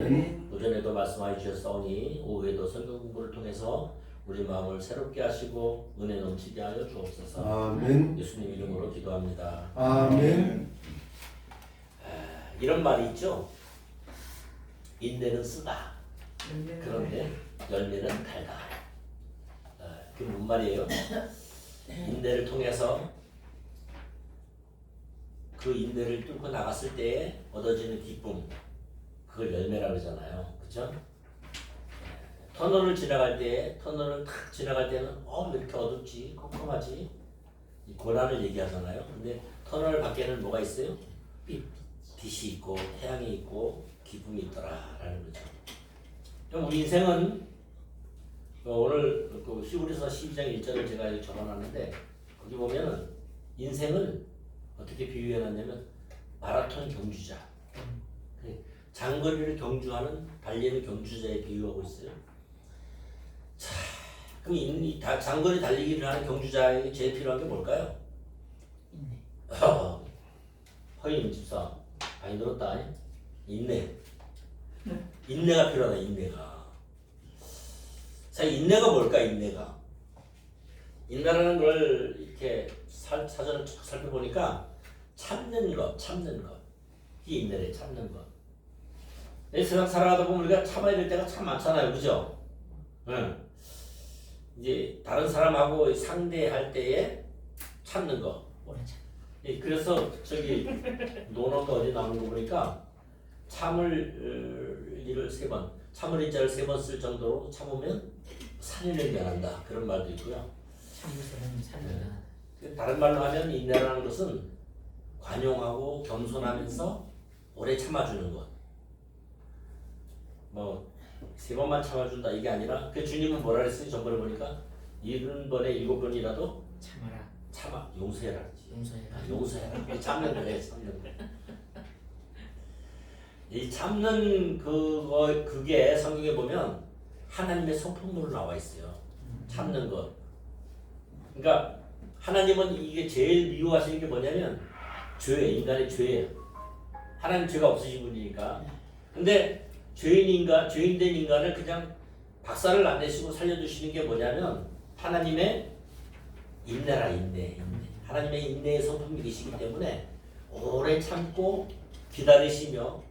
오전에도 말씀하여 주셨사오니 오후에도 성경 공부를 통해서 우리 마음을 새롭게 하시고 은혜 넘치게 하여 주옵소서. 아멘. 예수님 이름으로 기도합니다. 아멘. 이런 말이 있죠. 인내는 쓰다. 그런데 열매는 달다. 그게 뭔 말이에요? 인내를 통해서 그 인내를 뚫고 나갔을 때에 얻어지는 기쁨, 그걸 열매라고 그러잖아요. 그렇죠? 터널을 지나갈 때, 터널을 탁 지나갈 때는 왜 이렇게 어둡지, 컴컴하지, 이 고난을 얘기하잖아요. 근데 터널 밖에는 뭐가 있어요? 빛이 있고 태양이 있고 기쁨이 있더라라는 거죠. 그럼 우리 인생은 오늘 그 히브리서 12장 1절을 제가 여기 적어놨는데 거기 보면은 인생을 어떻게 비유해놨냐면 마라톤 경주자, 장거리를 경주하는 달리는 경주자에 비유하고 있어요. 자, 그럼 이 장거리 달리기를 하는 경주자에게 제일 필요한 게 뭘까요? 인내. 허인 집사 많이 늘었다. 인내. 인내가 필요하다. 인내가. 자, 인내가 뭘까? 인내라는 걸 이렇게 사전을 쭉 살펴보니까 참는 것. 이게 인내래. 참는 것. 이 세상 살아가다 보면 우리가 참아야 될 때가 참 많잖아요. 그죠? 응. 이제 다른 사람하고 상대할 때에 참는 거. 오래 참. 그래서 저기 논어가 어디 나오는 거 보니까 참을 일을 3번, 참을 인자를 3번 쓸 정도로 참으면 산인을 면한다. 그런 말도 있고요. 참을 사람은 살다. 다른 말로 하면 인내라는 것은 관용하고 겸손하면서 오래 참아주는 것. 뭐 3번만 참아준다 이게 아니라 그 주님은 뭐라 그랬어요? 전번에 보니까 70번에 7번이라도 참아라. 참아 용서해라. 용서해라. 용서해라. 참는 거예요. 참는 거. 이 참는 그게 성경에 보면 하나님의 성품으로 나와 있어요. 참는 것. 그러니까 하나님은 이게 제일 미워하시는 게 뭐냐면 죄, 인간의 죄예요. 하나님 죄가 없으신 분이니까. 근데 죄인된 인간을 그냥 박살을 안 내시고 살려주시는 게 뭐냐면 하나님의 인내라. 인내. 하나님의 인내의 성품이 계시기 때문에 오래 참고 기다리시며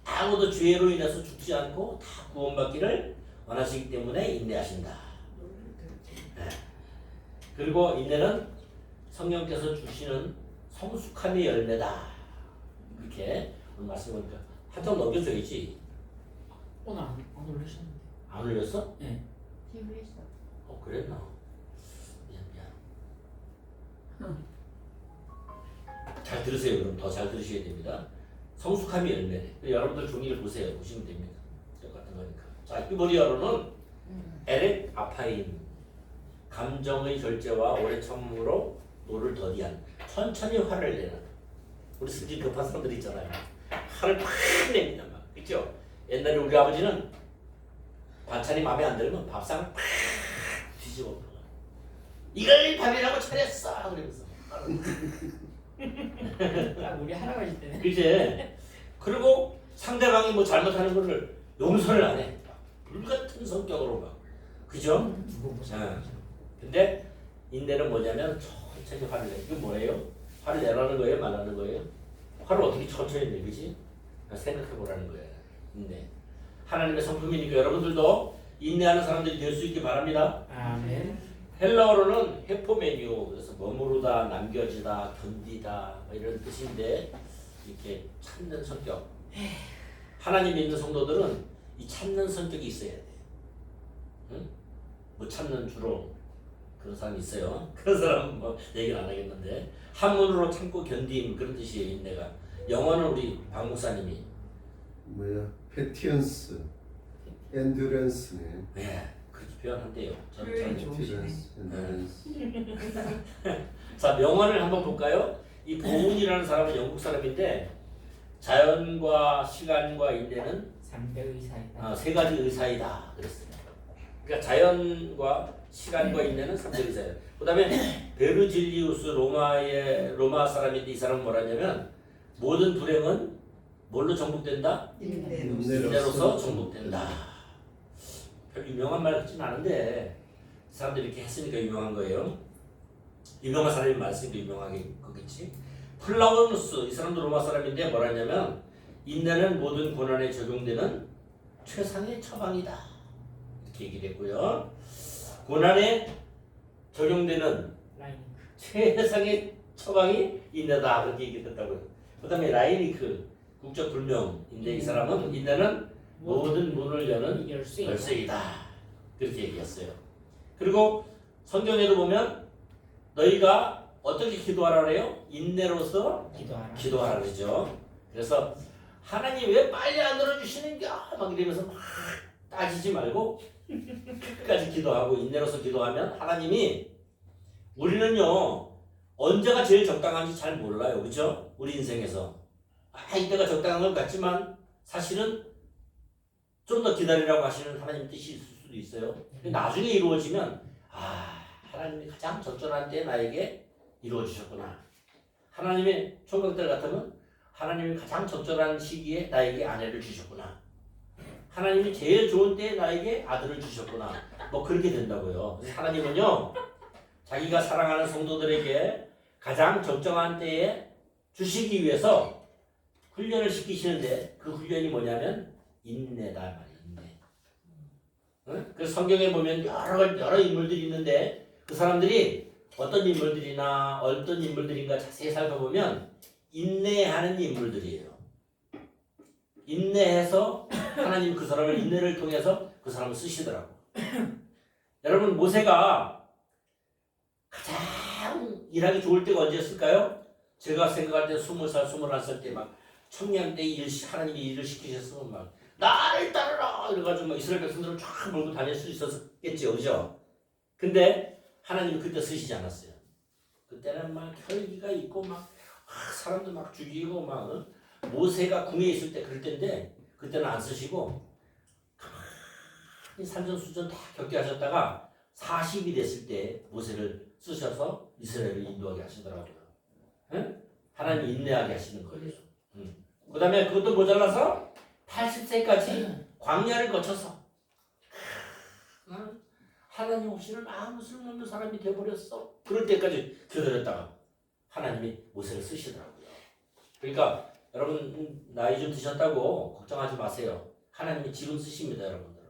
아무도 죄로 인해서 죽지 않고 다 구원받기를 원하시기 때문에 인내하신다. 네. 그리고 인내는 성령께서 주시는 성숙함의 열매다. 그렇게 오늘 말씀하니까 한점 넘겨줘야지. 오늘 안 올리셨는데. 안 올렸어? 네. TV에서 그랬나? 미안. 잘 들으세요. 그럼 더 잘 들으셔야 됩니다. 성숙함이 열매네. 여러분들 종이를 보세요. 보시면 됩니다. 똑같은 거니까. 자, 히브리어로는 에렉 아파임, 감정의 절제와 오래 참음으로 노를 더디한, 천천히 화를 내는. 우리 성질 급한 사람들 있잖아요. 화를 팍 냅니다. 막. 그죠? 옛날에 우리 아버지는 반찬이 마음에 안 들면 밥상을 팍 뒤집어 먹어. 이걸 밥이라고 차렸어. 그러면서. 우리 할아버지 때는. 그치? 그리고 상대방이 뭐 잘못하는 거를 용서를 안 해. 불같은 성격으로 막. 그죠? 근데 인내는 뭐냐면 천천히 화를 내. 이게 뭐예요? 화를 내라는 거예요? 말하는 거예요? 화를 어떻게 천천히 내? 그지? 생각해 보라는 거예요. 인내. 하나님의 성품이니까 여러분들도 인내하는 사람들이 될 수 있기 바랍니다. 아멘. 헬라어로는 헤포메니오, 그래서 머무르다, 남겨지다, 견디다 뭐 이런 뜻인데 이렇게 참는 성격. 하나님 믿는 성도들은 이 참는 성격이 있어야 돼. 응? 못 참는 주로 그런 사람이 있어요. 그런 사람은 뭐 얘기를 안 하겠는데 한문으로 참고 견딘 그런 뜻이에요. 인내가. 영어는 우리 박 목사님이 패티언스, 엔듀런스네. 네, 그렇게 표현한대요. 자, 명언을 한번 볼까요? 이 보훈이라는 사람은 영국 사람인데 자연과 시간과 인내는 3대 의사이다. 3가지 의사이다 그랬습니다. 그러니까 자연과 시간과 인내는 3대 의사예요. 그 다음에 베르질리우스 로마 사람인데 이 사람은 뭐라냐면 모든 불행은 뭘로 정복된다? 인내로서 인내로서 정복된다. 별 유명한 말 같진 않은데 사람들이 이렇게 했으니까 유명한 거예요. 유명한 사람이 말했으니까 유명하게 거겠지. 플라우누스 이 사람도 로마 사람인데 뭐라 했냐면 인내는 모든 고난에 적용되는 최상의 처방이다 이렇게 얘기를 했고요. 고난에 적용되는 라인. 최상의 처방이 인내다 그렇게 얘기했다고요. 그 다음에 라이니크 국적 불명인데 이 사람은 인내는 모든 문을 여는 열쇠이다 그렇게 얘기했어요. 그리고 성경에도 보면 너희가 어떻게 기도하라 그래요? 인내로서 기도하라 그러죠. 그래서 하나님 왜 빨리 안 들어주시는겨? 막 이러면서 막 따지지 말고 끝까지 기도하고 인내로서 기도하면 하나님이 우리는요 언제가 제일 적당한지 잘 몰라요. 그죠? 우리 인생에서 이때가 적당한 것 같지만 사실은 좀 더 기다리라고 하시는 하나님 뜻이 있을 수도 있어요. 나중에 이루어지면 하나님이 가장 적절한 때에 나에게 이루어주셨구나. 하나님의 총각들 같으면 하나님이 가장 적절한 시기에 나에게 아내를 주셨구나. 하나님이 제일 좋은 때에 나에게 아들을 주셨구나. 뭐 그렇게 된다고요. 하나님은요 자기가 사랑하는 성도들에게 가장 적정한 때에 주시기 위해서 훈련을 시키시는데 그 훈련이 뭐냐면 인내다 말이에요. 인내. 응? 그래서 성경에 보면 여러 인물들이 있는데 그 사람들이 어떤 인물들이나 어떤 인물들인가 자세히 살펴보면 인내하는 인물들이에요. 인내해서 하나님 그 사람을 인내를 통해서 그 사람을 쓰시더라고. 여러분 모세가 가장 일하기 좋을 때가 언제였을까요? 제가 생각할 때 20살, 21살 때 막 청년 때 하나님이 일을 시키셨으면 막 나를 따르라 이래가지고 막 이스라엘 백성들을 쫙 몰고 다닐 수 있었겠죠, 그죠? 근데 하나님이 그때 쓰시지 않았어요. 그때는 막 혈기가 있고 막 사람들 막 죽이고 막 모세가 궁에 있을 때 그럴 때인데 그때는 안 쓰시고 가만히 산전수전 다 겪게 하셨다가 40이 됐을 때 모세를 쓰셔서 이스라엘을 인도하게 하시더라고요. 응? 하나님 인내하게 하시는 거예요. 그 다음에 그것도 모자라서 80세까지 광야를 거쳐서 하나님 없이는 아무 쓸모없는 사람이 되어버렸어. 그럴 때까지 기다렸다가 하나님이 모세를 쓰시더라고요. 그러니까 여러분 나이 좀 드셨다고 걱정하지 마세요. 하나님이 지금 쓰십니다. 여러분들.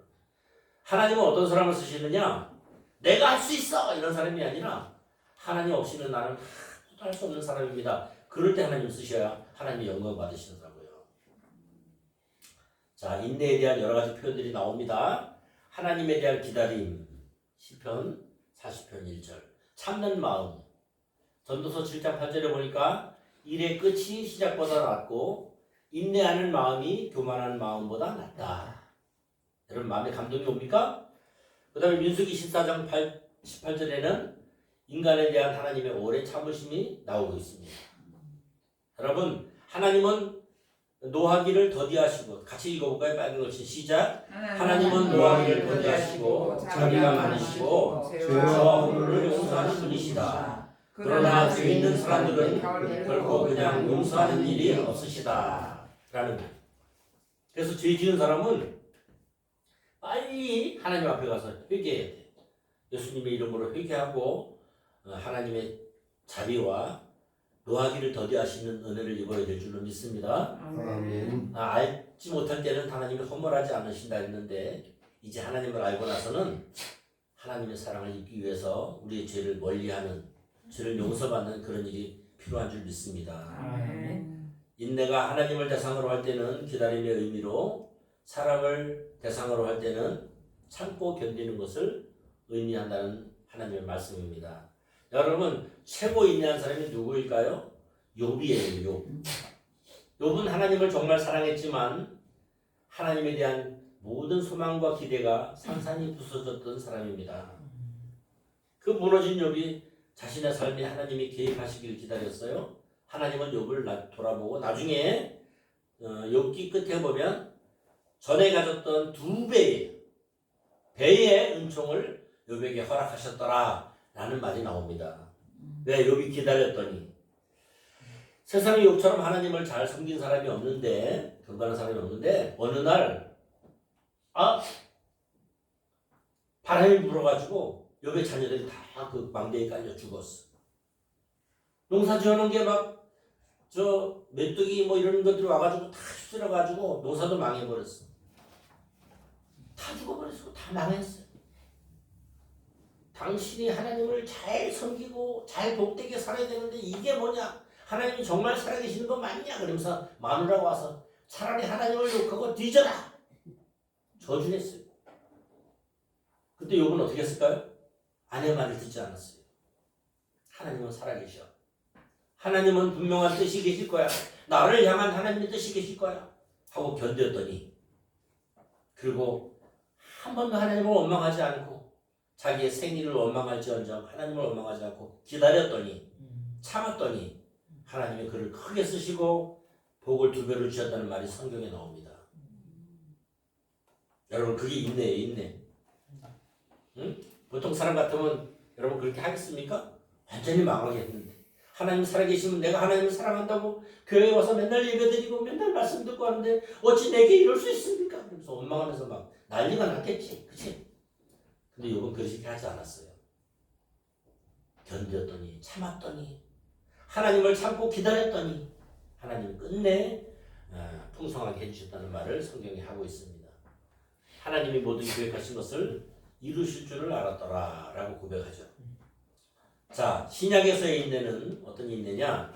하나님은 어떤 사람을 쓰시느냐? 내가 할 수 있어! 이런 사람이 아니라 하나님 없이는 나는 할 수 없는 사람입니다. 그럴 때 하나님 쓰셔야 하나님이 영광 받으시더라고요. 자, 인내에 대한 여러 가지 표현들이 나옵니다. 하나님에 대한 기다림, 시편 40편 1절. 참는 마음. 전도서 7장 8절에 보니까 일의 끝이 시작보다 낫고 인내하는 마음이 교만한 마음보다 낫다. 여러분 마음에 감동이 옵니까? 그 다음에 민수기 14장 18절에는 인간에 대한 하나님의 오래 참으심이 나오고 있습니다. 여러분 하나님은 노하기를 더디하시고 같이 읽어볼까요? 빨간 글씨 시작. 하나님은 노하기를 더디하시고 자비가 많으시고 죄와 허물을 용서하는 분이시다. 그러나 죄 있는 사람들은 결코 그냥 용서하는 일이 없으시다. 라는 거예요. 그래서 죄 지은 사람은 빨리 하나님 앞에 가서 회개해야 돼. 예수님의 이름으로 회개하고 하나님의 자비와 노하기를 더디하시는 은혜를 입어야 될 줄로 믿습니다. 아멘. 알지 못할 때는 하나님이 허물하지 않으신다 했는데 이제 하나님을 알고 나서는 하나님의 사랑을 입기 위해서 우리의 죄를 멀리하는 죄를 용서받는 그런 일이 필요한 줄 믿습니다. 아멘. 인내가 하나님을 대상으로 할 때는 기다림의 의미로 사랑을 대상으로 할 때는 참고 견디는 것을 의미한다는 하나님의 말씀입니다. 여러분 최고 인내한 사람이 누구일까요? 욥이에요. 욥. 욥은 하나님을 정말 사랑했지만 하나님에 대한 모든 소망과 기대가 산산이 부서졌던 사람입니다. 그 무너진 욥이 자신의 삶에 하나님이 개입하시길 기다렸어요. 하나님은 욥을 돌아보고 나중에 욥기 끝에 보면 전에 가졌던 2배의 은총을 욥에게 허락하셨더라 라는 말이 나옵니다. 왜? 욥이 기다렸더니 세상에 욕처럼 하나님을 잘 섬긴 사람이 없는데, 경건한 사람이 없는데, 어느 날, 바람이 불어가지고, 욥의 자녀들이 다 그 망대에 깔려 죽었어. 농사 지어놓은 게 막, 메뚜기 뭐 이런 것들이 와가지고 다 휩쓸어가지고, 농사도 망해버렸어. 다 죽어버렸어. 다 망했어. 당신이 하나님을 잘 섬기고, 잘 복되게 살아야 되는데, 이게 뭐냐? 하나님이 정말 살아계시는 거 맞냐? 그러면서 마누라가 와서 차라리 하나님을 욕하고 뒤져라! 저주했어요. 그때 욥은 어떻게 했을까요? 아내 말을 듣지 않았어요. 하나님은 살아계셔. 하나님은 분명한 뜻이 계실 거야. 나를 향한 하나님의 뜻이 계실 거야. 하고 견뎠더니, 그리고 한 번도 하나님을 원망하지 않고 자기의 생일을 원망할지언정 하나님을 원망하지 않고 기다렸더니, 참았더니 하나님이 그를 크게 쓰시고 복을 2배로 주셨다는 말이 성경에 나옵니다. 여러분, 그게 인내예요, 인내. 응? 보통 사람 같으면 여러분 그렇게 하겠습니까? 완전히 망하겠는데, 하나님 살아계시면 내가 하나님을 사랑한다고 교회에 와서 맨날 예배드리고 맨날 말씀 듣고 하는데 어찌 내게 이럴 수 있습니까? 그러면서 원망하면서 막 난리가 났겠지, 그치? 근데 욥은 그렇게 하지 않았어요. 견뎠더니, 참았더니, 하나님을 참고 기다렸더니 하나님 끝내 풍성하게 해주셨다는 말을 성경이 하고 있습니다. 하나님이 모든 계획하신 것을 이루실 줄을 알았더라 라고 고백하죠. 자, 신약에서의 인내는 어떤 인내냐?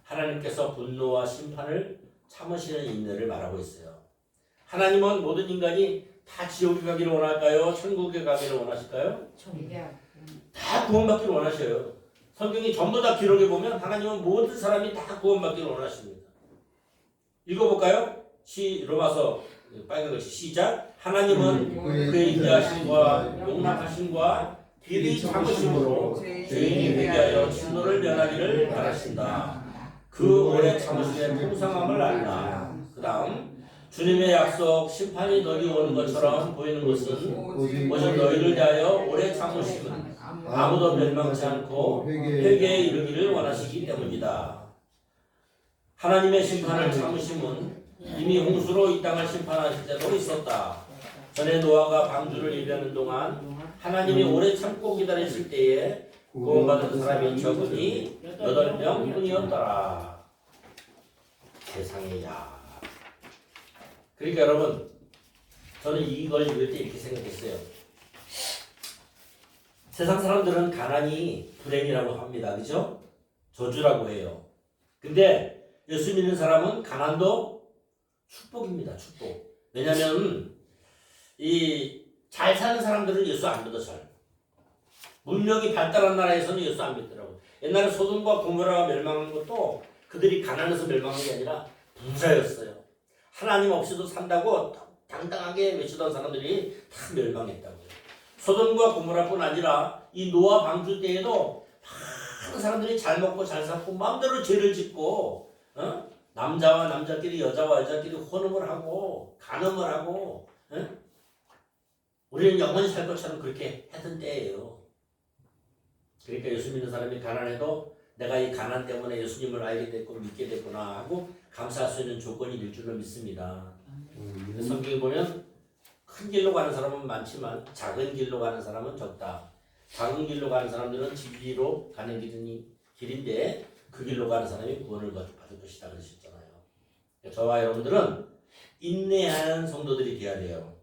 하나님께서 분노와 심판을 참으시는 인내를 말하고 있어요. 하나님은 모든 인간이 다 지옥에 가기를 원할까요? 천국에 가기를 원하실까요? 다 구원받기를 원하셔요. 성경이 전부 다 기록해 보면 하나님은 모든 사람이 다 구원받기를 원하십니다. 읽어볼까요? 로마서 빨간 글씨 시작. 하나님은 그의 인자하심과 용납하심과 길이 참으심으로 죄인이 회개하여 진노를 면하기를 바라신다. 그 오래 참으심의 풍성함을 알라. 그 다음, 주님의 약속 심판이 너희 오는 것처럼 보이는 것은 오직 너희를 대하여 오래 참으심은 아무도 멸망치 않고 회개에 이르기를 원하시기 때문이다. 하나님의 심판을 참으심은 이미 홍수로 이 땅을 심판하실 때도 있었다. 전에 노아가 방주를 예비하는 동안 하나님이 오래 참고 기다리실 때에 구원받은 사람이 적으니 8명 뿐이었더라. 세상에, 야. 그러니까 여러분, 저는 이걸 읽을 때 이렇게 생각했어요. 세상 사람들은 가난이 불행이라고 합니다. 그죠? 저주라고 해요. 근데 예수 믿는 사람은 가난도 축복입니다. 축복. 왜냐하면 잘 사는 사람들은 예수 안 믿어. 잘 문명이 발달한 나라에서는 예수 안 믿더라고. 옛날에 소돔과 고모라가 멸망한 것도 그들이 가난해서 멸망한 게 아니라 부자였어요. 하나님 없이도 산다고 당당하게 외치던 사람들이 다 멸망했다고요. 소돔과 고모라뿐 아니라 이 노아 방주 때에도 많은 사람들이 잘 먹고 잘 살고 마음대로 죄를 짓고, 남자와 남자끼리, 여자와 여자끼리 혼음을 하고 간음을 하고, 우리는 영원히 살 것처럼 그렇게 했던 때예요. 그러니까 예수 믿는 사람이 가난해도 내가 이 가난 때문에 예수님을 알게 됐고 믿게 됐구나 하고 감사할 수 있는 조건이 될 줄로 믿습니다. 성경에 보면 큰 길로 가는 사람은 많지만 작은 길로 가는 사람은 적다. 작은 길로 가는 사람들은 진리로 가는 길인데 그 길로 가는 사람이 구원을 받을 것이다 그러셨잖아요. 저와 여러분들은 인내하는 성도들이 되어야 돼요.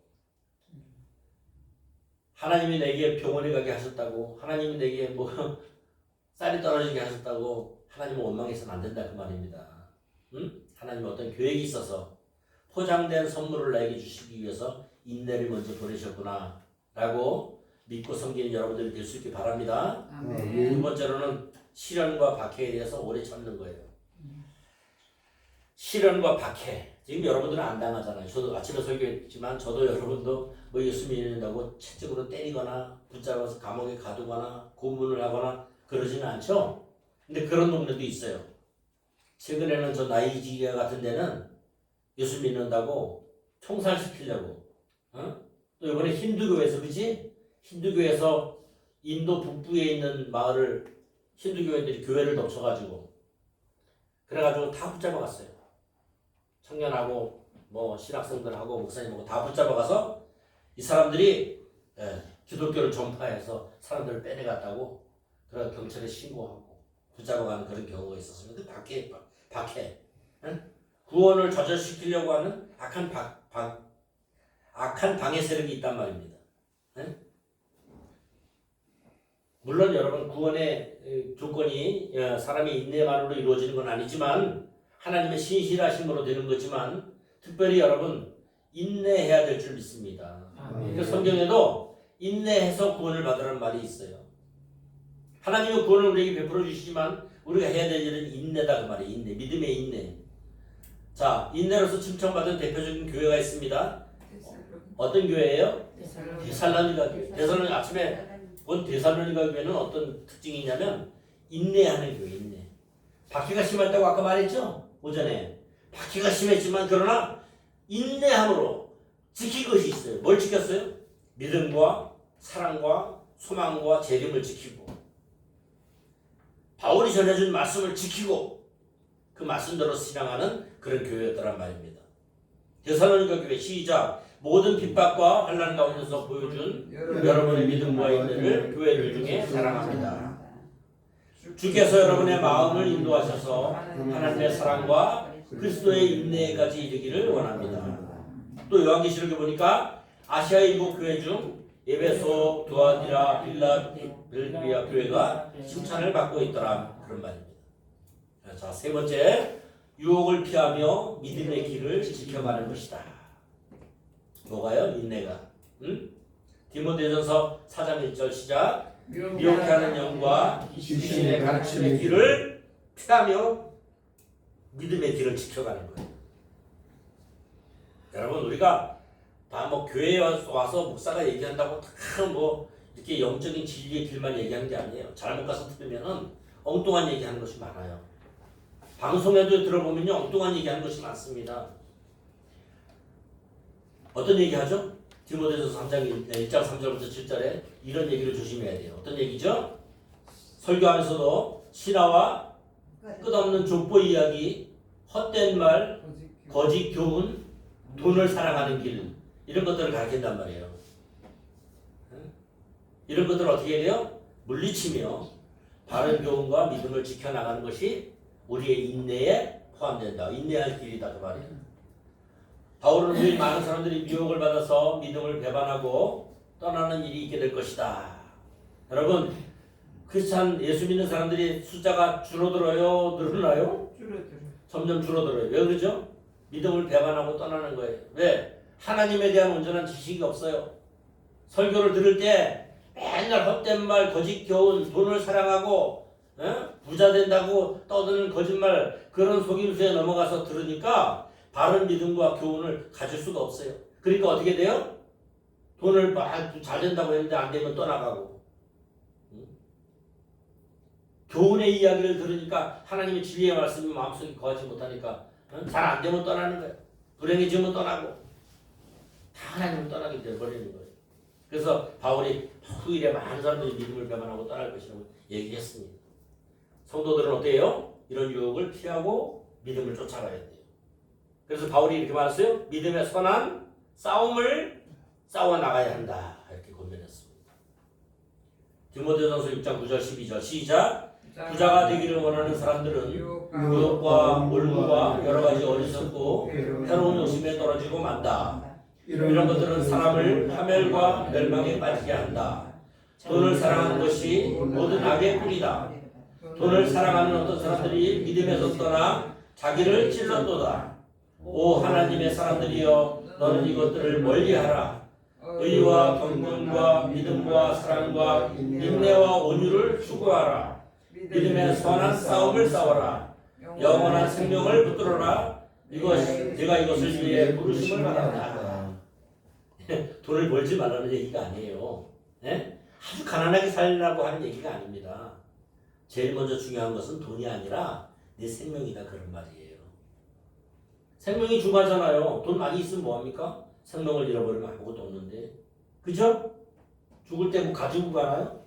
하나님이 내게 병원에 가게 하셨다고, 하나님이 내게 쌀이 떨어지게 하셨다고 하나님을 원망해서는 안 된다 그 말입니다. 하나님은 어떤 계획이 있어서 포장된 선물을 나에게 주시기 위해서 인내를 먼저 보내셨구나 라고 믿고 섬기는 여러분들이 될 수 있길 바랍니다. 두 번째로는 시련과 박해에 대해서 오래 참는 거예요. 시련과 박해. 지금 여러분들은 안 당하잖아요. 저도 아침에 설교했지만 저도 여러분도 예수 믿는다고 채찍으로 때리거나 붙잡아서 감옥에 가두거나 고문을 하거나 그러지는 않죠. 근데 그런 동네도 있어요. 최근에는 저 나이지리아 같은 데는 예수 믿는다고 총살시키려고, 또 이번에 힌두교에서, 그치? 힌두교에서 인도 북부에 있는 마을을 힌두교인들이 교회를 덮쳐가지고 그래가지고 다 붙잡아갔어요. 청년하고 뭐 신학생들하고 목사님하고 다 붙잡아가서 이 사람들이 기독교를 전파해서 사람들을 빼내갔다고 그래서 경찰에 신고하고 붙잡아가는 그런 경우가 있었습니다. 박해. 구원을 좌절시키려고 하는 악한 방해 세력이 있단 말입니다. 물론 여러분 구원의 조건이 사람의 인내만으로 이루어지는 건 아니지만 하나님의 신실하심으로 되는 거지만 특별히 여러분 인내해야 될 줄 믿습니다. 그 성경에도 인내해서 구원을 받으라는 말이 있어요. 하나님은 구원을 우리에게 베풀어 주시지만 우리가 해야 될 일은 인내다 그 말이에요. 인내, 믿음의 인내. 자, 인내로서 칭찬받은 대표적인 교회가 있습니다. 어떤 교회예요? 데살로니가 교회. 데살로니가 아침에 본 데살로니가 교회는 어떤 특징이 있냐면 인내하는 교회, 인내. 박해가 심했다고 아까 말했죠? 오전에. 박해가 심했지만 그러나 인내함으로 지킨 것이 있어요. 뭘 지켰어요? 믿음과 사랑과 소망과 재림을 지키고 바울이 전해준 말씀을 지키고 그 말씀대로 신앙하는 그런 교회였더란 말입니다. 데살로니가 교회 시작. 모든 핍박과 환난 가운데서 보여준 여러분의 믿음과 인내를 교회들 중에 자랑합니다. 주께서 여러분의 마음을 인도하셔서 하나님의 사랑과 그리스도의 인내까지 이르기를 원합니다. 또 요한계시록에 보니까 아시아의 일곱 교회 중 에베소, 두아디라, 필라델피아 교회가 칭찬을 받고 있더라 그런 말입니다. 자, 세 번째, 유혹을 피하며 믿음의 길을 지켜가는 것이다. 뭐가요? 인내가. 디모데전서 4장 1절 시작. 미혹해 하는 영과 귀신의 가르침의 길을 피하며 믿음의 길을 지켜가는 거예요. 여러분 우리가 다 뭐 교회에 와서 목사가 얘기한다고 다 뭐 이렇게 영적인 진리의 길만 얘기하는 게 아니에요. 잘못 가서 들으면은 엉뚱한 얘기하는 것이 많아요. 방송에도 들어보면요 엉뚱한 얘기하는 것이 많습니다. 어떤 얘기하죠? 디모데전서 3장 1장 3절부터 7절에 이런 얘기를 조심해야 돼요. 어떤 얘기죠? 설교하면서도 신화와 끝없는 족보 이야기, 헛된 말, 거짓 교훈, 돈을 사랑하는 길 이런 것들을 가르친단 말이에요. 이런 것들을 어떻게 해요? 물리치며 바른 교훈과 믿음을 지켜나가는 것이 우리의 인내에 포함된다. 인내할 길이다 그 말이에요. 바울은 우리 많은 사람들이 미혹을 받아서 믿음을 배반하고 떠나는 일이 있게 될 것이다. 여러분 크리스찬 예수 믿는 사람들이 숫자가 줄어들어요? 늘어나요? 점점 줄어들어요. 왜 그러죠? 믿음을 배반하고 떠나는 거예요. 왜? 하나님에 대한 온전한 지식이 없어요. 설교를 들을 때 맨날 헛된 말, 거짓 교훈, 돈을 사랑하고 부자 된다고 떠드는 거짓말 그런 속임수에 넘어가서 들으니까 바른 믿음과 교훈을 가질 수가 없어요. 그러니까 어떻게 돼요? 돈을 잘 된다고 했는데 안 되면 떠나가고 교훈의 이야기를 들으니까 하나님의 진리의 말씀이 마음속에 거하지 못하니까 잘 안 되면 떠나는 거예요. 불행해지면 떠나고 다 하나님을 떠나게 되어버리는 거예요. 그래서 바울이 후일에 많은 사람들이 믿음을 배반하고 떠날 것이라고 얘기했습니다. 성도들은 어때요? 이런 유혹을 피하고 믿음을 쫓아가야 돼요. 그래서 바울이 이렇게 말했어요. 믿음의 선한 싸움을 싸워 나가야 한다. 이렇게 권면했습니다. 디모데전서 6장 9절 12절 시작. 부자가 되기를 원하는 사람들은 유혹과 몰구와 여러 가지 어리석고 해로운 욕심에 떨어지고 만다. 이런 것들은 사람을 파멸과 멸망에 빠지게 한다. 돈을 사랑하는 것이 모든 악의 뿌리다. 돈을 사랑하는 어떤 사람들이 믿음에서 떠나 자기를 찔렀도다. 오 하나님의 사람들이여 너는 이것들을 멀리하라. 의와 경건과 믿음과 사랑과 인내와 온유를 추구하라. 믿음의 선한 싸움을 싸워라. 영원한 생명을 붙들어라. 내가 이것을 위해 부르심을 받았다. 돈을 벌지 말라는 얘기가 아니에요. 네? 아주 가난하게 살라고 하는 얘기가 아닙니다. 제일 먼저 중요한 것은 돈이 아니라 내 생명이다 그런 말이에요. 생명이 중요하잖아요. 돈 많이 있으면 뭐합니까? 생명을 잃어버리면 아무것도 없는데 그죠? 죽을 때 뭐 가지고 가나요?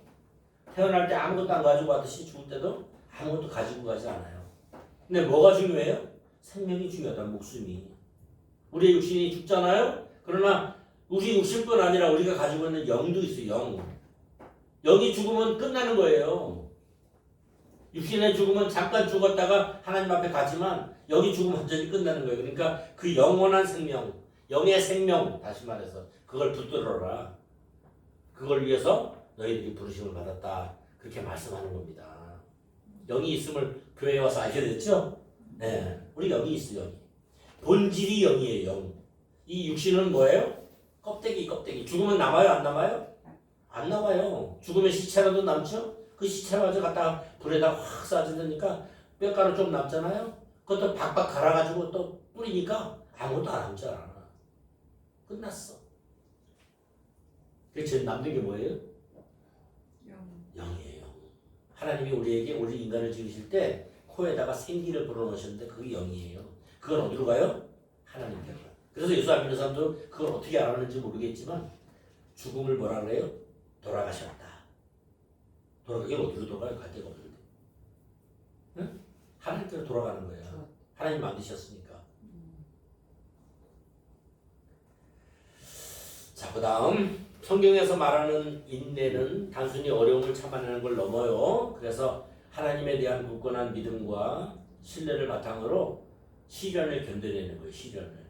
태어날 때 아무것도 안 가지고 가듯이 죽을 때도 아무것도 가지고 가지 않아요. 근데 뭐가 중요해요? 생명이 중요하다. 목숨이. 우리의 육신이 죽잖아요. 그러나 우리 육신뿐 아니라 우리가 가지고 있는 영도 있어요. 영. 영이 죽으면 끝나는 거예요. 육신의 죽음은 잠깐 죽었다가 하나님 앞에 가지만 영이 죽으면 완전히 끝나는 거예요. 그러니까 그 영원한 생명, 영의 생명, 다시 말해서 그걸 붙들어라. 그걸 위해서 너희들이 부르심을 받았다. 그렇게 말씀하는 겁니다. 영이 있음을 교회에 와서 알게 됐죠? 네, 우리 영이 있어요. 영이. 본질이 영이에요. 영. 이 육신은 뭐예요? 껍데기. 죽으면 남아요? 안 남아요? 안 남아요. 죽으면 시체라도 남죠? 그 시체마저 갖다가 불에다 확 쏴주니까 뼈가루 좀 남잖아요? 그것도 박박 갈아가지고 또 뿌리니까 아무것도 안 남잖아. 끝났어. 그래서 남는 게 뭐예요? 영이에요. 하나님이 우리에게 우리 인간을 지으실 때 코에다가 생기를 불어넣으셨는데 그게 영이에요. 그건 어디로 가요? 하나님께로 가요. 그래서 예수 안 믿는 사람도 그걸 어떻게 알았는지 모르겠지만 죽음을 뭐라 그래요? 돌아가셨다. 돌아가긴 어디로 돌아가요? 갈 데가 없는데. 응? 하나님께로 돌아가는 거예요. 하나님 만드셨으니까. 자, 그 다음 성경에서 말하는 인내는 단순히 어려움을 참아내는 걸 넘어요. 그래서 하나님에 대한 굳건한 믿음과 신뢰를 바탕으로 시련을 견뎌내는 거예요. 시련을.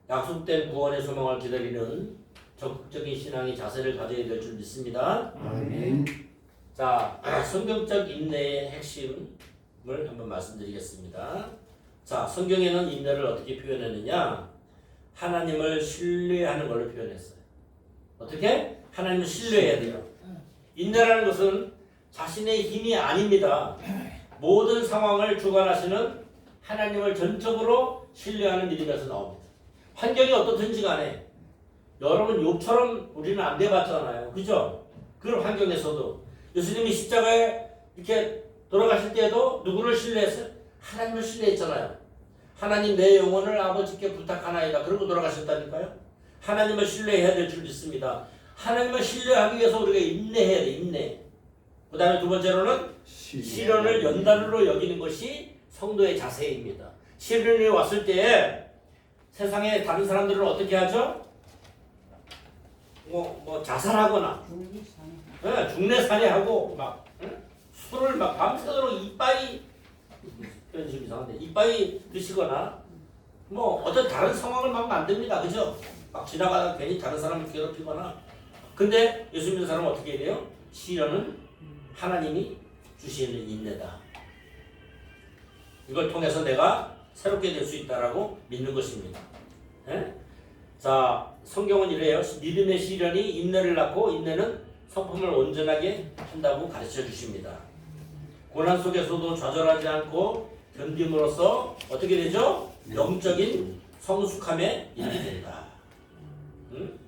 약속된 구원의 소망을 기다리는 적극적인 신앙의 자세를 가져야 될 줄 믿습니다. 아멘. 자, 성경적 인내의 핵심을 한번 말씀드리겠습니다. 자, 성경에는 인내를 어떻게 표현했느냐? 하나님을 신뢰하는 걸로 표현했어요. 어떻게? 하나님을 신뢰해야 돼요. 인내라는 것은 자신의 힘이 아닙니다. 모든 상황을 주관하시는 하나님을 전적으로 신뢰하는 믿음에서 나옵니다. 환경이 어떻든지 간에 여러분 욥처럼 우리는 안 돼봤잖아요. 그죠? 그런 환경에서도 예수님이 십자가에 이렇게 돌아가실 때에도 누구를 신뢰했어요? 하나님을 신뢰했잖아요. 하나님 내 영혼을 아버지께 부탁하나이다. 그러고 돌아가셨다니까요. 하나님을 신뢰해야 될 줄 믿습니다. 하나님을 신뢰하기 위해서 우리가 인내해야 돼. 인내. 그 다음에 두 번째로는 시련을 연단으로 여기는 것이 성도의 자세입니다. 시련이 왔을 때 세상에 다른 사람들은 어떻게 하죠? 뭐 자살하거나 중내살해하고 막 술을 막 밤새도록 이빠이 표현이 이상한데 이빠이 드시거나 뭐 어떤 다른 상황을 막 만듭니다. 그죠? 막 지나가다 괜히 다른 사람을 괴롭히거나. 근데 예수 믿는 사람은 어떻게 해야 돼요? 시련은 하나님이 주시는 인내다. 이걸 통해서 내가 새롭게 될 수 있다라고 믿는 것입니다. 예? 자, 성경은 이래요. 믿음의 시련이 인내를 낳고 인내는 성품을 온전하게 한다고 가르쳐 주십니다. 고난 속에서도 좌절하지 않고 견딤으로써 어떻게 되죠? 영적인 성숙함에 이르게 된다. 응?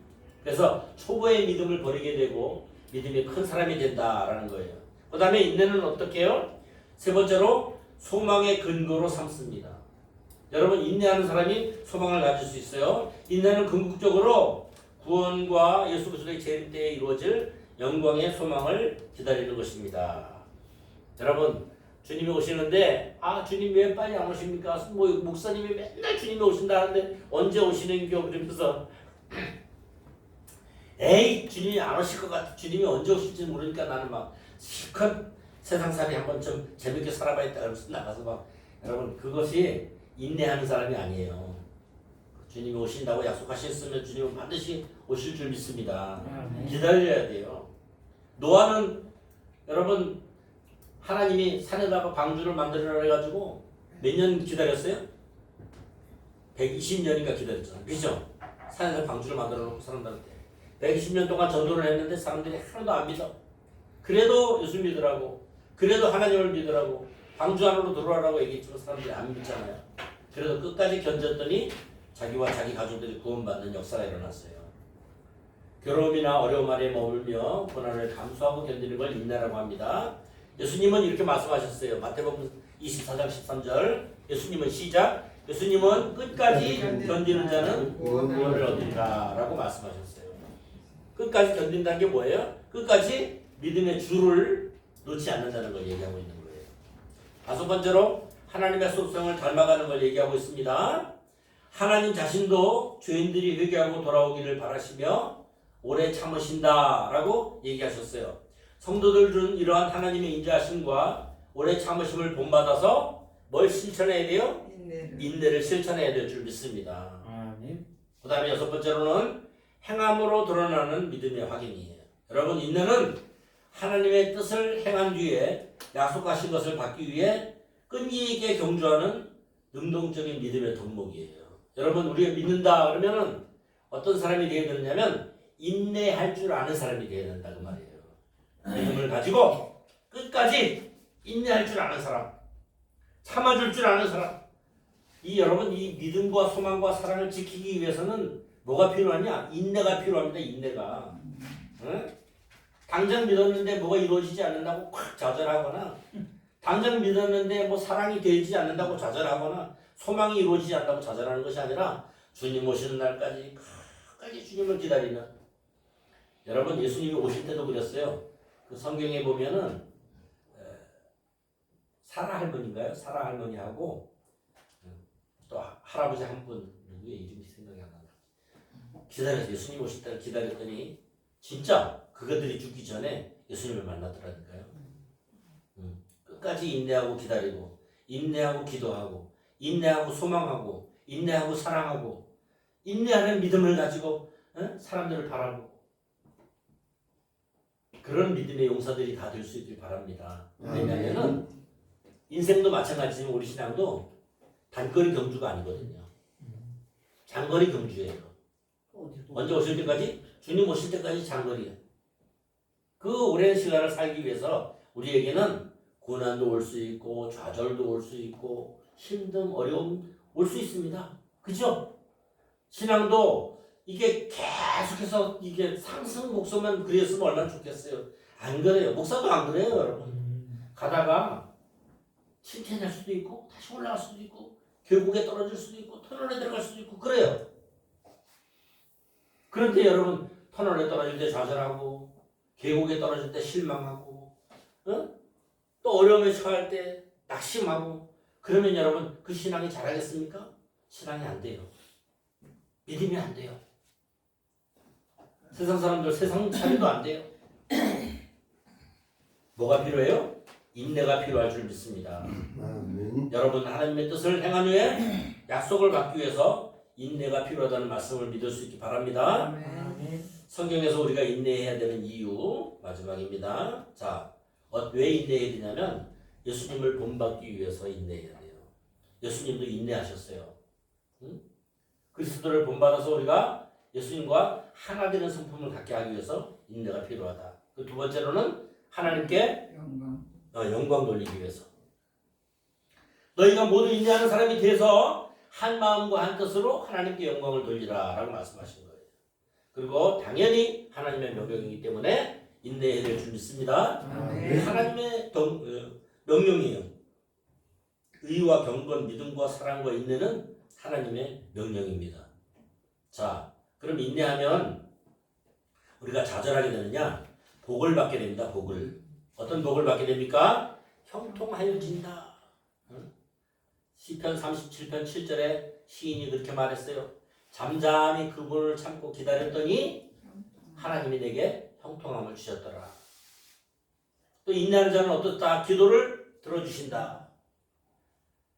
그래서 초보의 믿음을 버리게 되고 믿음이 큰 사람이 된다라는 거예요. 그 다음에 인내는 어떻게 해요? 세 번째로 소망의 근거로 삼습니다. 여러분 인내하는 사람이 소망을 가질 수 있어요. 인내는 궁극적으로 구원과 예수 그리스도의 재림 때에 이루어질 영광의 소망을 기다리는 것입니다. 여러분 주님이 오시는데 주님 왜 빨리 안 오십니까? 뭐 목사님이 맨날 주님이 오신다는데 언제 오시는겨? 그러면서 에이 주님이 안 오실 것 같아. 주님이 언제 오실지 모르니까 나는 막 실컷 세상살이 한번 좀 재밌게 살아봐야겠다 그러면서 나가서 막 여러분 그것이 인내하는 사람이 아니에요. 주님이 오신다고 약속하셨으면 주님은 반드시 오실 줄 믿습니다. 기다려야 돼요. 노아는 여러분 하나님이 산에다가 방주를 만들어라 해가지고 몇 년 기다렸어요? 120년인가 기다렸잖아요. 그죠? 산에서 방주를 만들어 놓고 사람들한테 120년 동안 전도를 했는데 사람들이 하나도 안 믿어. 그래도 예수 믿으라고, 그래도 하나님을 믿으라고, 방주 안으로 들어와라고 얘기했지만 사람들이 안 믿잖아요. 그래도 끝까지 견뎠더니 자기와 자기 가족들이 구원받는 역사가 일어났어요. 괴로움이나 어려움 아래 머물며 고난을 감수하고 견디는 걸 인내라고 합니다. 예수님은 이렇게 말씀하셨어요. 마태복음 24장 13절. 예수님은 시작. 예수님은 끝까지 견디는 자는 구원을 얻으리라 라고 말씀하셨어요. 끝까지 견딘다는 게 뭐예요? 끝까지 믿음의 줄을 놓지 않는다는 걸 얘기하고 있는 거예요. 다섯 번째로 하나님의 속성을 닮아가는 걸 얘기하고 있습니다. 하나님 자신도 죄인들이 회개하고 돌아오기를 바라시며 오래 참으신다라고 얘기하셨어요. 성도들은 이러한 하나님의 인자하심과 오래 참으심을 본받아서 뭘 실천해야 돼요? 인내를 실천해야 될 줄 믿습니다. 아멘. 그 다음에 여섯 번째로는 행함으로 드러나는 믿음의 확인이에요. 여러분, 인내는 하나님의 뜻을 행한 뒤에 약속하신 것을 받기 위해 끈기 있게 경주하는 능동적인 믿음의 덕목이에요. 여러분, 우리가 믿는다 그러면은 어떤 사람이 되어야 되느냐면 인내할 줄 아는 사람이 되어야 된다 그 말이에요. 믿음을 가지고 끝까지 인내할 줄 아는 사람, 참아줄 줄 아는 사람. 여러분, 이 믿음과 소망과 사랑을 지키기 위해서는 뭐가 필요하냐? 인내가 필요합니다. 인내가. 응? 당장 믿었는데 뭐가 이루어지지 않는다고 콱 좌절하거나, 당장 믿었는데 뭐 사랑이 되지 않는다고 좌절하거나, 소망이 이루어지지 않는다고 좌절하는 것이 아니라 주님 오시는 날까지 끝까지 주님을 기다리는. 여러분, 예수님이 오실 때도 그랬어요. 그 성경에 보면은 사라 할머니인가요? 사라 할머니하고 또 할아버지 한 분, 누구의 이름이 생각이 안 나요. 기다려서 예수님 오실 때를 기다렸더니 진짜 그것들이 죽기 전에 예수님을 만났더라니까요. 끝까지 인내하고 기다리고, 인내하고 기도하고, 인내하고 소망하고, 인내하고 사랑하고, 인내하는 믿음을 가지고 사람들을 바라보고, 그런 믿음의 용사들이 다 될 수 있길 바랍니다. 왜냐하면 인생도 마찬가지지만 우리 신앙도 단거리 경주가 아니거든요. 장거리 경주예요. 언제 오실 때까지? 주님 오실 때까지 장거리예요. 그 오랜 시간을 살기 위해서 우리에게는 고난도 올 수 있고 좌절도 올 수 있고 힘듦, 어려움 올 수 있습니다. 그죠? 신앙도 이게 계속해서 이게 상승 목소만 그랬으면 얼마나 좋겠어요. 안 그래요. 목사도 안 그래요, 여러분. 가다가 침체될 수도 있고 다시 올라갈 수도 있고 계곡에 떨어질 수도 있고 터널에 들어갈 수도 있고 그래요. 그런데 여러분, 터널에 떨어질 때 좌절하고 계곡에 떨어질 때 실망하고 또 어려움에 처할 때 낙심하고 그러면 여러분 그 신앙이 잘하겠습니까? 신앙이 안 돼요. 믿음이 안 돼요. 세상 사람들 세상 차리도 안 돼요. 뭐가 필요해요? 인내가 필요할 줄 믿습니다. 아멘. 여러분, 하나님의 뜻을 행한 후에 약속을 받기 위해서 인내가 필요하다는 말씀을 믿을 수 있기 바랍니다. 아멘. 성경에서 우리가 인내해야 되는 이유 마지막입니다. 자, 왜 인내해야 되냐면 예수님을 본받기 위해서 인내해야 돼요. 예수님도 인내하셨어요. 그리스도를 본받아서 우리가 예수님과 하나 되는 성품을 갖게 하기 위해서 인내가 필요하다. 그 두 번째로는 하나님께 영광 돌리기 위해서. 너희가 모두 인내하는 사람이 돼서 한 마음과 한 뜻으로 하나님께 영광을 돌리라 라고 말씀하신 거예요. 그리고 당연히 하나님의 명령이기 때문에 인내해야 될 줄 믿습니다. 하나님의 명령이에요. 의와 경건, 믿음과 사랑과 인내는 하나님의 명령입니다. 자, 그럼 인내하면 우리가 좌절하게 되느냐? 복을 받게 됩니다. 복을. 어떤 복을 받게 됩니까? 형통하여진다. 시편 37편 7절에 시인이 그렇게 말했어요. 잠잠히 그분을 참고 기다렸더니 하나님이 내게 형통함을 주셨더라. 또 인내하는 자는 어떻다? 기도를 들어주신다.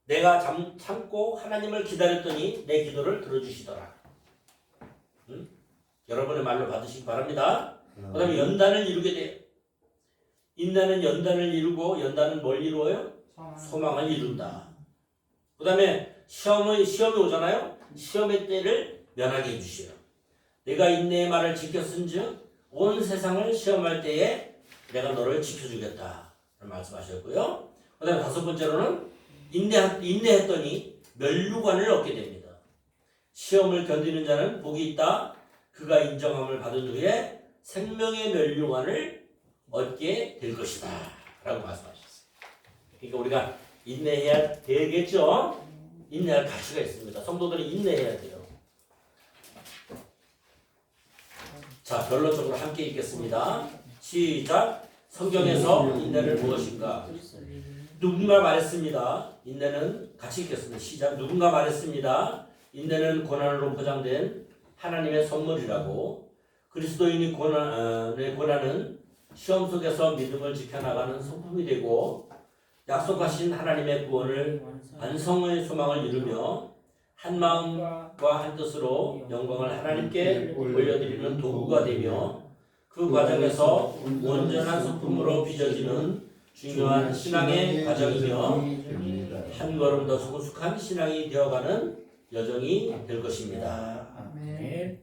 내가 참고 하나님을 기다렸더니 내 기도를 들어주시더라. 여러분의 말로 받으시기 바랍니다. 그 다음에 연단을 이루게 돼요. 인내는 연단을 이루고, 연단은 뭘 이루어요? 소망을 이룬다. 그 다음에 시험이 오잖아요. 시험의 때를 면하게 해주시오. 내가 인내의 말을 지켰은즉 온 세상을 시험할 때에 내가 너를 지켜주겠다 말씀하셨고요. 그 다음에 다섯 번째로는 인내했더니 면류관을 얻게 됩니다. 시험을 견디는 자는 복이 있다. 그가 인정함을 받은 후에 생명의 면류관을 얻게 될 것이다 라고 말씀하셨어요. 그러니까 우리가 인내해야 되겠죠. 인내할 가치가 있습니다. 성도들이 인내해야 돼요. 자, 결론적으로 함께 읽겠습니다. 시작. 성경에서 인내는 무엇인가? 누군가 말했습니다. 인내는 같이 읽겠습니다. 시작. 누군가 말했습니다. 인내는 고난으로 포장된 하나님의 선물이라고. 그리스도인의 고난은 시험 속에서 믿음을 지켜나가는 성품이 되고 약속하신 하나님의 구원을 완성의 소망을 이루며 한 마음과 한 뜻으로 영광을 하나님께 올려드리는 도구가 되며 그 과정에서 온전한 성품으로 빚어지는 중요한 신앙의 과정이며 한 걸음 더 성숙한 신앙이 되어가는 여정이 될 것입니다. 아멘.